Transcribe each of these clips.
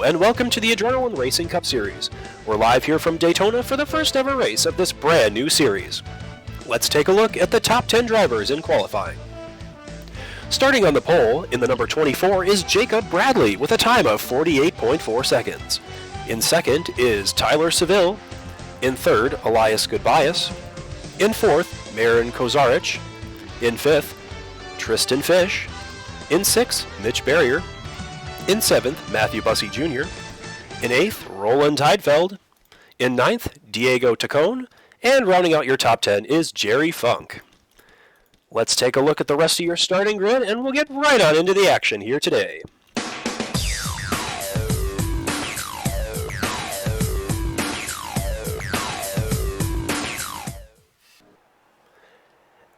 and welcome to the Adrenaline Racing Cup Series. We're live here from Daytona for the first ever race of this brand new series. Let's take a look at the top 10 drivers in qualifying. Starting on the pole, in the number 24 is Jacob Bradley with a time of 48.4 seconds. In second is Tyler Seville. In third, Elias Goodbias. In fourth, Marin Kozarich. In fifth, Tristan Fish. In sixth, Mitch Barrier. In seventh, Matthew Bussey Jr. In eighth, Roland Heidfeld. In ninth, Diego Tacone. And rounding out your top 10 is Jerry Funk. Let's take a look at the rest of your starting grid, and we'll get right on into the action here today.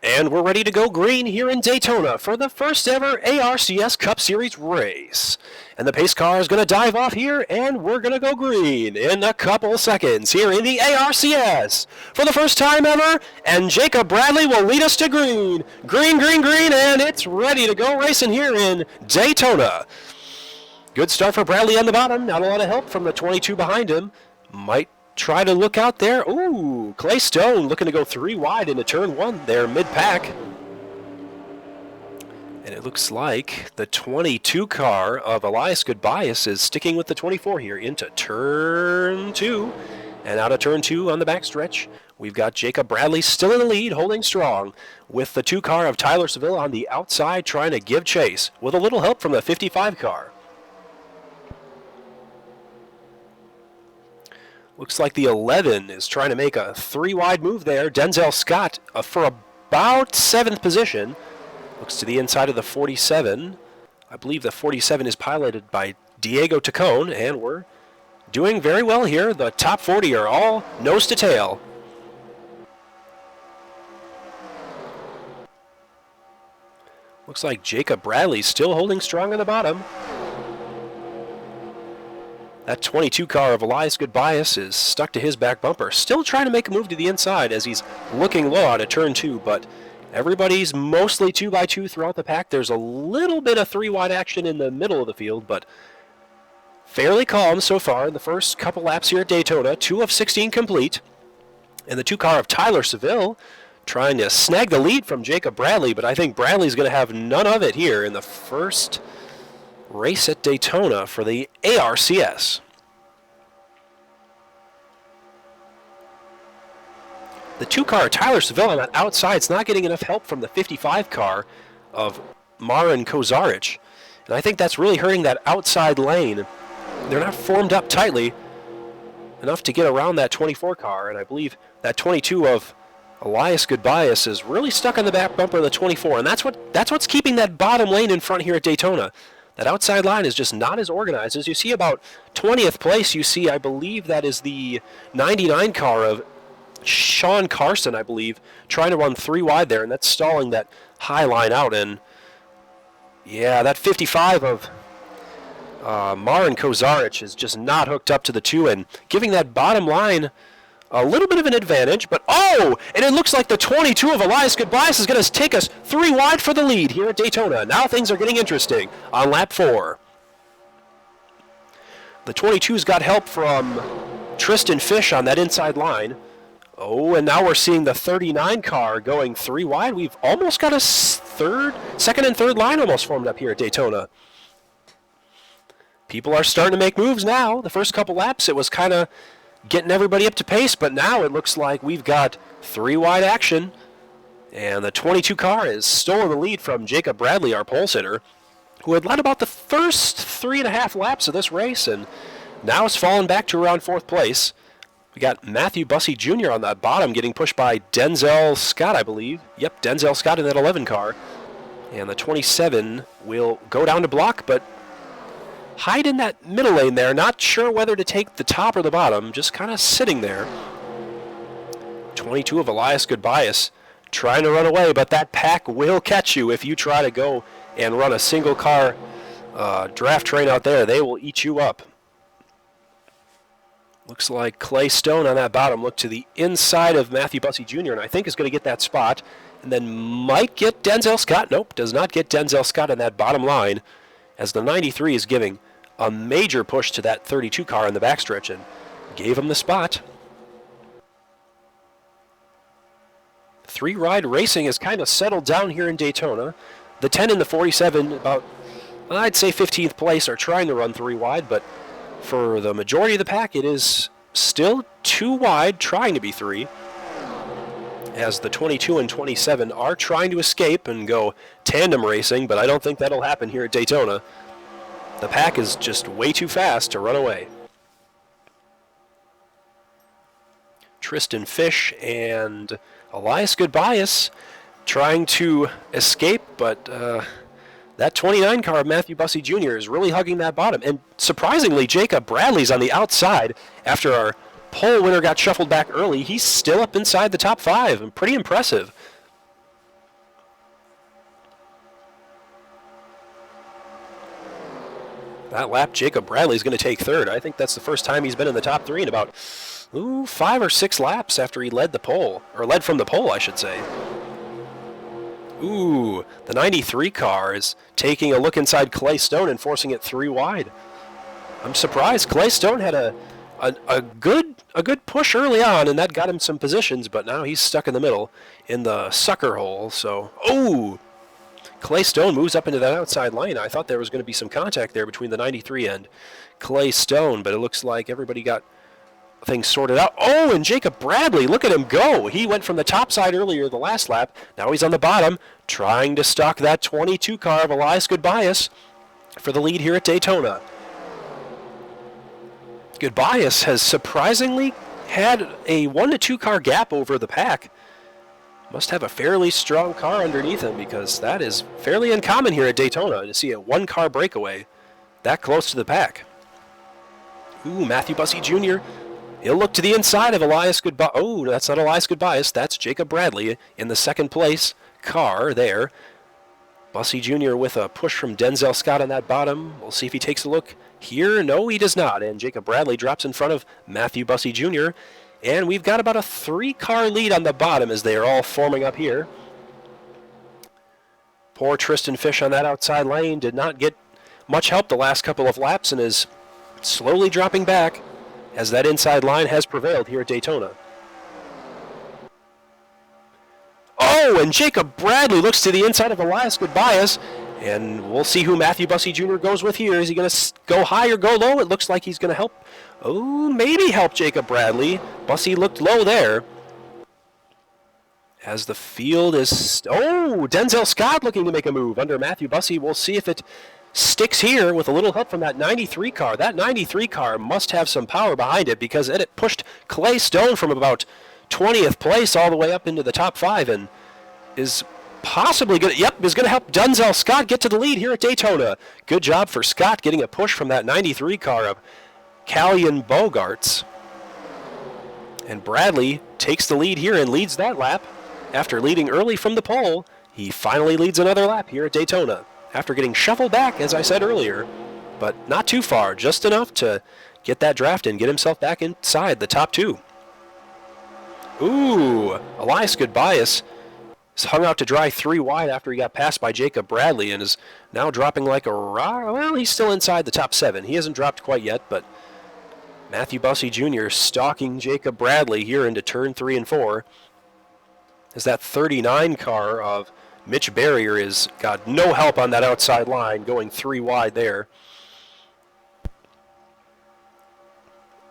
And we're ready to go green here in Daytona for the first ever ARCS Cup Series race. And the pace car is going to dive off here, and we're going to go green in a couple seconds here in the ARCS for the first time ever. And Jacob Bradley will lead us to green. Green, green, green, and it's ready to go racing here in Daytona. Good start for Bradley on the bottom. Not a lot of help from the 22 behind him. Might try to look out there. Ooh, Clay Stone looking to go 3 wide into turn 1 there mid-pack. And it looks like the 22 car of Elias Goodbias is sticking with the 24 here into turn 2. And out of turn 2 on the backstretch, we've got Jacob Bradley still in the lead, holding strong, with the 2 car of Tyler Seville on the outside trying to give chase, with a little help from the 55 car. Looks like the 11 is trying to make a 3 wide move there. Denzel Scott for about 7th position. Looks to the inside of the 47. I believe the 47 is piloted by Diego Tacone, and we're doing very well here. The top 40 are all nose to tail. Looks like Jacob Bradley still holding strong on the bottom. That 22 car of Elias Goodbias is stuck to his back bumper. Still trying to make a move to the inside as he's looking low out of turn 2, but everybody's mostly 2x2 throughout the pack. There's a little bit of 3 wide action in the middle of the field, but fairly calm so far in the first couple laps here at Daytona. 2 of 16 complete. And the 2 car of Tyler Seville trying to snag the lead from Jacob Bradley, but I think Bradley's going to have none of it here in the first race at Daytona for the ARCS. The 2 car, Tyler Seville, on that outside is not getting enough help from the 55 car of Marin Kozarich. And I think that's really hurting that outside lane. They're not formed up tightly enough to get around that 24 car, and I believe that 22 of Elias Goodbias is really stuck on the back bumper of the 24, and that's what's keeping that bottom lane in front here at Daytona. That outside line is just not as organized. As you see about 20th place, you see, I believe that is the 99 car of Sean Carson, I believe, trying to run 3 wide there, and that's stalling that high line out. And yeah, that 55 of Marin Kozarich is just not hooked up to the 2 and giving that bottom line a little bit of an advantage, but oh, and it looks like the 22 of Elias Goodbias is going to take us 3 wide for the lead here at Daytona. Now things are getting interesting on lap 4. The 22's got help from Tristan Fish on that inside line. Oh, and now we're seeing the 39 car going 3 wide. We've almost got a second and third line almost formed up here at Daytona. People are starting to make moves now. The first couple laps, it was kind of getting everybody up to pace, but now it looks like we've got 3 wide action, and the 22 car is stolen the lead from Jacob Bradley, our pole sitter, who had led about the first 3.5 laps of this race, and now has fallen back to around 4th place. We got Matthew Bussey Jr. on that bottom getting pushed by Denzel Scott, I believe. Yep, Denzel Scott in that 11 car, and the 27 will go down to block, but hide in that middle lane there, not sure whether to take the top or the bottom, just kind of sitting there. 22 of Elias Goodbias trying to run away, but that pack will catch you if you try to go and run a single car draft train out there. They will eat you up. Looks like Clay Stone on that bottom looked to the inside of Matthew Bussey Jr. and I think is going to get that spot, and then might get Denzel Scott. Nope, does not get Denzel Scott on that bottom line, as the 93 is giving a major push to that 32 car in the backstretch and gave him the spot. Three-ride racing has kind of settled down here in Daytona. The 10 and the 47, about, I'd say 15th place, are trying to run three wide, but for the majority of the pack, it is still two wide, trying to be three, as the 22 and 27 are trying to escape and go tandem racing, but I don't think that'll happen here at Daytona. The pack is just way too fast to run away. Tristan Fish and Elias Goodbias trying to escape, but that 29 car of Matthew Bussey Jr. is really hugging that bottom. And surprisingly, Jacob Bradley's on the outside after our pole winner got shuffled back early. He's still up inside the top five, and pretty impressive. That lap, Jacob Bradley's going to take third. I think that's the first time he's been in the top three in about 5 or 6 laps after he led the pole, or led from the pole, I should say. Ooh, the 93 car is taking a look inside Clay Stone and forcing it three wide. I'm surprised. Clay Stone had a good push early on, and that got him some positions, but now he's stuck in the middle in the sucker hole. So, Clay Stone moves up into that outside lane. I thought there was going to be some contact there between the 93 and Clay Stone, but it looks like everybody got things sorted out. Oh, and Jacob Bradley, look at him go. He went from the top side earlier the last lap. Now he's on the bottom, trying to stalk that 22 car of Elias Goodbias for the lead here at Daytona. Goodbias has surprisingly had a 1 to 2 car gap over the pack. Must have a fairly strong car underneath him, because that is fairly uncommon here at Daytona to see a 1 car breakaway that close to the pack. Ooh, Matthew Bussey Jr. He'll look to the inside of Elias Goodbias. Oh, that's not Elias Goodbias. That's Jacob Bradley in the second place car there. Bussey Jr. with a push from Denzel Scott on that bottom. We'll see if he takes a look here. No, he does not. And Jacob Bradley drops in front of Matthew Bussey Jr. And we've got about a 3-car lead on the bottom as they are all forming up here. Poor Tristan Fish on that outside lane did not get much help the last couple of laps and is slowly dropping back as that inside line has prevailed here at Daytona. Oh, and Jacob Bradley looks to the inside of Elias Goodbias, and we'll see who Matthew Bussey Jr. goes with here. Is he going to go high or go low? It looks like he's going to help. Oh, maybe help Jacob Bradley. Bussey looked low there. As the field is... Oh, Denzel Scott looking to make a move under Matthew Bussey. We'll see if it sticks here with a little help from that 93 car. That 93 car must have some power behind it, because it pushed Clay Stone from about 20th place all the way up into the top 5 and is possibly going to, is going to help Denzel Scott get to the lead here at Daytona. Good job for Scott getting a push from that 93 car of Callian Bogarts. And Bradley takes the lead here and leads that lap. After leading early from the pole, he finally leads another lap here at Daytona, after getting shuffled back, as I said earlier, but not too far, just enough to get that draft and get himself back inside the top 2. Ooh, Elias Goodbias is hung out to dry 3 wide after he got passed by Jacob Bradley and is now dropping like a rock. Well, he's still inside the top 7. He hasn't dropped quite yet, but Matthew Bussey Jr. stalking Jacob Bradley here into turn 3 and 4. As that 39 car of Mitch Barrier has got no help on that outside line, going 3 wide there.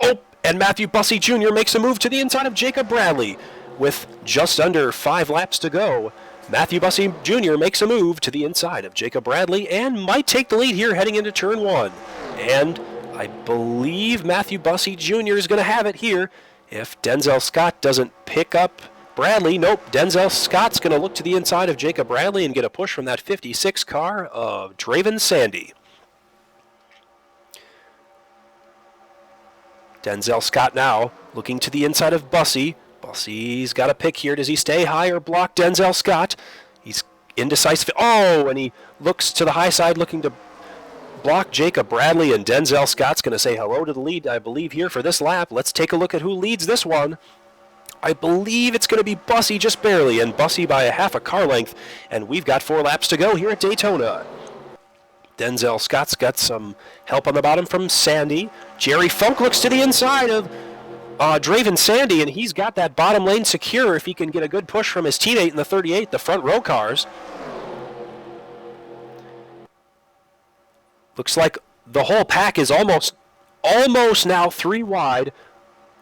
Oh, and Matthew Bussey Jr. makes a move to the inside of Jacob Bradley. With just under 5 laps to go, Matthew Bussey Jr. makes a move to the inside of Jacob Bradley and might take the lead here heading into turn 1. And I believe Matthew Bussey Jr. is going to have it here if Denzel Scott doesn't pick up Bradley. Nope, Denzel Scott's going to look to the inside of Jacob Bradley and get a push from that 56 car of Draven Sandy. Denzel Scott now looking to the inside of Bussey. Bussey's got a pick here. Does he stay high or block Denzel Scott? He's indecisive. Oh, and he looks to the high side looking to block Jacob Bradley, and Denzel Scott's going to say hello to the lead, I believe, here for this lap. Let's take a look at who leads this one. I believe it's going to be Bussey just barely, and Bussey by a half a car length, and we've got 4 laps to go here at Daytona. Denzel Scott's got some help on the bottom from Sandy. Jerry Funk looks to the inside of Draven Sandy, and he's got that bottom lane secure if he can get a good push from his teammate in the 38, the front row cars. Looks like the whole pack is almost now 3 wide,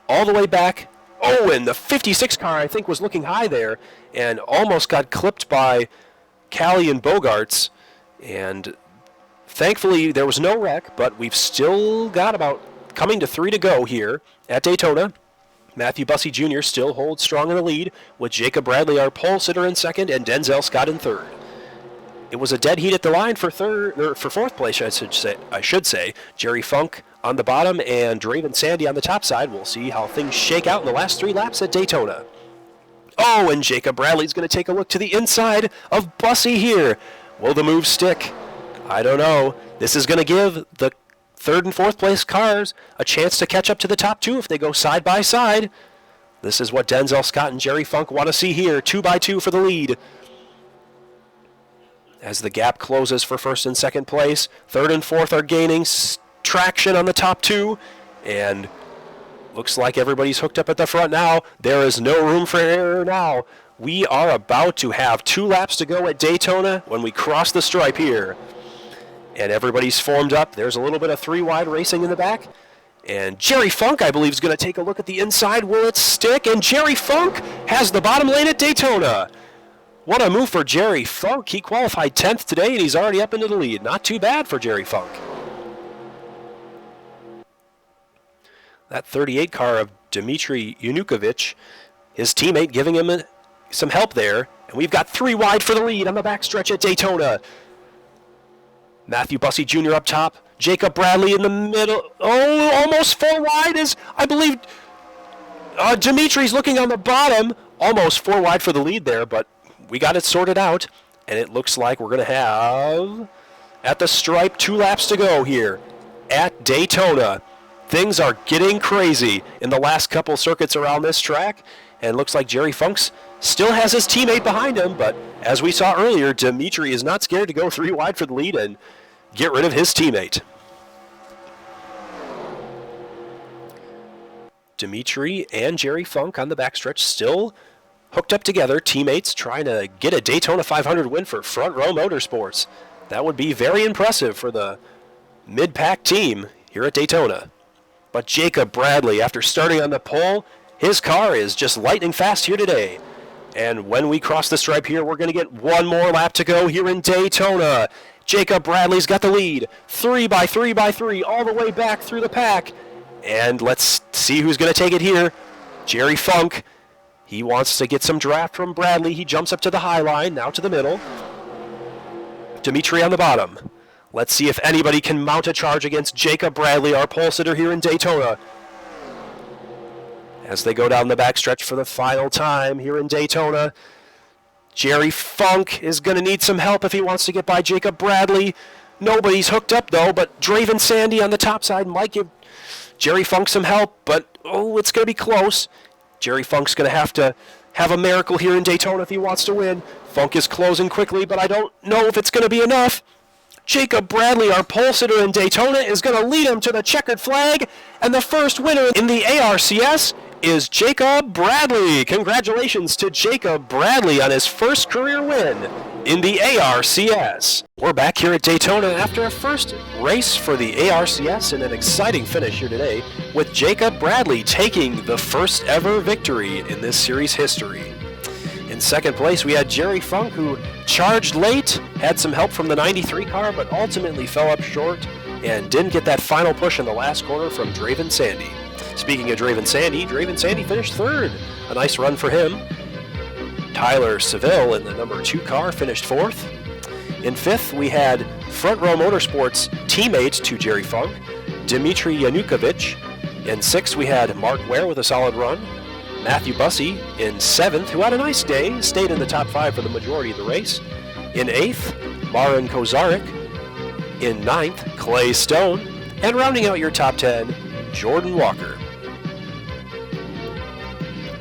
all the way back. Oh, and the 56 car, I think, was looking high there and almost got clipped by Callie and Bogarts. And thankfully, there was no wreck, but we've still got about coming to 3 to go here at Daytona. Matthew Bussey Jr. still holds strong in the lead, with Jacob Bradley, our pole sitter, in second, and Denzel Scott in third. It was a dead heat at the line for fourth place, I should say. Jerry Funk on the bottom and Draven Sandy on the top side. We'll see how things shake out in the last 3 laps at Daytona. Oh, and Jacob Bradley's going to take a look to the inside of Bussey here. Will the move stick? I don't know. This is going to give the 3rd and 4th place cars a chance to catch up to the top 2 if they go side by side. This is what Denzel Scott and Jerry Funk want to see here. 2 by 2 for the lead. As the gap closes for 1st and 2nd place, 3rd and 4th are gaining traction on the top 2, and looks like everybody's hooked up at the front now. There is no room for error now. We are about to have 2 laps to go at Daytona when we cross the stripe here. And everybody's formed up. There's a little bit of 3 wide racing in the back. And Jerry Funk, I believe, is going to take a look at the inside. Will it stick? And Jerry Funk has the bottom lane at Daytona. What a move for Jerry Funk. He qualified 10th today, and he's already up into the lead. Not too bad for Jerry Funk. That 38 car of Dmitry Yanukovych, his teammate giving him some help there. And we've got 3 wide for the lead on the backstretch at Daytona. Matthew Bussey Jr. up top. Jacob Bradley in the middle. Oh, almost 4 wide is, I believe, Dimitri's looking on the bottom. Almost 4 wide for the lead there, but we got it sorted out. And it looks like we're going to have, at the stripe, 2 laps to go here at Daytona. Things are getting crazy in the last couple circuits around this track. And it looks like Jerry Funks still has his teammate behind him, but as we saw earlier, Dimitri is not scared to go 3 wide for the lead and get rid of his teammate. Dimitri and Jerry Funk on the backstretch still hooked up together, teammates trying to get a Daytona 500 win for Front Row Motorsports. That would be very impressive for the mid-pack team here at Daytona. But Jacob Bradley, after starting on the pole, his car is just lightning fast here today. And when we cross the stripe here, we're going to get 1 more lap to go here in Daytona. Jacob Bradley's got the lead. 3 by 3 by 3, all the way back through the pack. And let's see who's going to take it here. Jerry Funk. He wants to get some draft from Bradley. He jumps up to the high line, now to the middle. Dimitri on the bottom. Let's see if anybody can mount a charge against Jacob Bradley, our pole sitter here in Daytona. As they go down the backstretch for the final time here in Daytona, Jerry Funk is going to need some help if he wants to get by Jacob Bradley. Nobody's hooked up, though, but Draven Sandy on the top side might give Jerry Funk some help, but, oh, it's going to be close. Jerry Funk's going to have a miracle here in Daytona if he wants to win. Funk is closing quickly, but I don't know if it's going to be enough. Jacob Bradley, our pole sitter in Daytona, is going to lead him to the checkered flag, and the first winner in the ARCS is Jacob Bradley. Congratulations to Jacob Bradley on his first career win in the ARCS. We're back here at Daytona after a first race for the ARCS and an exciting finish here today with Jacob Bradley taking the first ever victory in this series history. In second place, we had Jerry Funk, who charged late, had some help from the 93 car, but ultimately fell up short and didn't get that final push in the last corner from Draven Sandy. Speaking of Draven Sandy finished third. A nice run for him. Tyler Seville in the number 2 car finished fourth. In fifth, we had Front Row Motorsports teammate to Jerry Funk, Dmitry Yanukovych. In sixth, we had Mark Ware with a solid run. Matthew Bussey in 7th, who had a nice day, stayed in the top 5 for the majority of the race. In 8th, Marin Kozarik. In 9th, Clay Stone. And rounding out your top 10, Jordan Walker.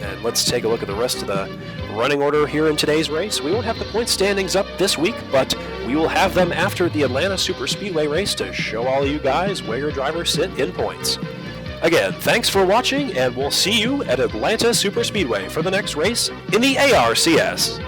And let's take a look at the rest of the running order here in today's race. We won't have the point standings up this week, but We will have them after the Atlanta Superspeedway race to show all you guys where your drivers sit in points. Again, thanks for watching, and we'll see you at Atlanta Superspeedway for the next race in the ARCS.